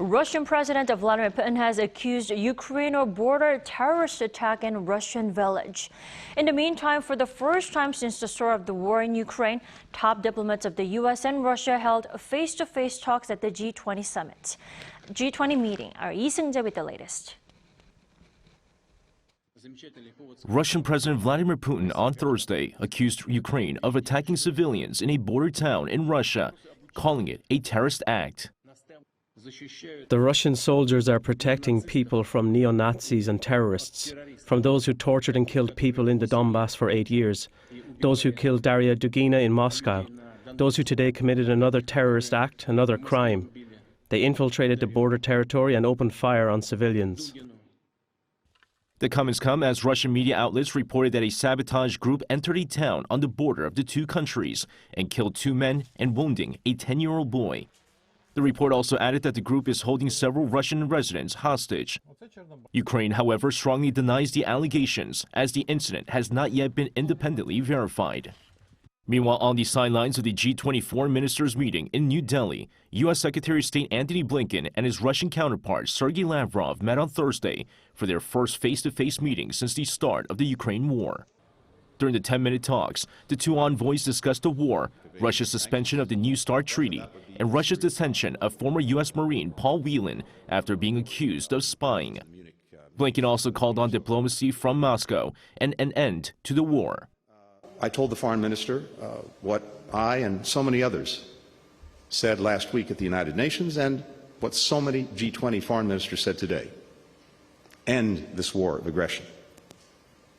Russian President Vladimir Putin has accused Ukraine of border terrorist attack in Russian village. In the meantime, for the first time since the start of the war in Ukraine, top diplomats of the U.S. and Russia held face-to-face talks at the G20 summit. G20 meeting. Our Seung-jae with the latest. Russian President Vladimir Putin on Thursday accused Ukraine of attacking civilians in a border town in Russia, calling it a terrorist act. The Russian soldiers are protecting people from neo-Nazis and terrorists, from those who tortured and killed people in the Donbas for 8 years, those who killed Darya Dugina in Moscow, those who today committed another terrorist act, another crime. They infiltrated the border territory and opened fire on civilians. The comments come as Russian media outlets reported that a sabotage group entered a town on the border of the two countries and killed 2 men and wounding a 10-year-old boy. The report also added that the group is holding several Russian residents hostage. Ukraine, however, strongly denies the allegations, as the incident has not yet been independently verified. Meanwhile, on the sidelines of the G20 foreign ministers meeting in New Delhi, U.S. Secretary of State Antony Blinken and his Russian counterpart Sergei Lavrov met on Thursday for their first face-to-face meeting since the start of the Ukraine war. During the 10-minute talks, the two envoys discussed the war, Russia's suspension of the New START treaty, and Russia's detention of former U.S. Marine Paul Whelan after being accused of spying. Blinken also called on diplomacy from Moscow and an end to the war. I told the foreign minister what I and so many others said last week at the United Nations and what so many G20 foreign ministers said today. End this war of aggression.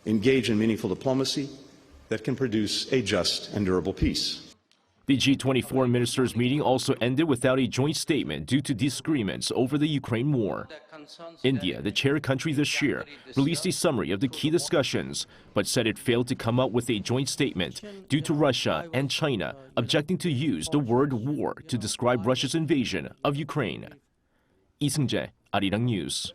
Engage in meaningful diplomacy that can produce a just and durable peace. The G20 foreign ministers meeting also ended without a joint statement due to disagreements over the Ukraine war. India, the chair country this year, released a summary of the key discussions, but said it failed to come up with a joint statement due to Russia and China objecting to use the word war to describe Russia's invasion of Ukraine. Seung-jae, Arirang News.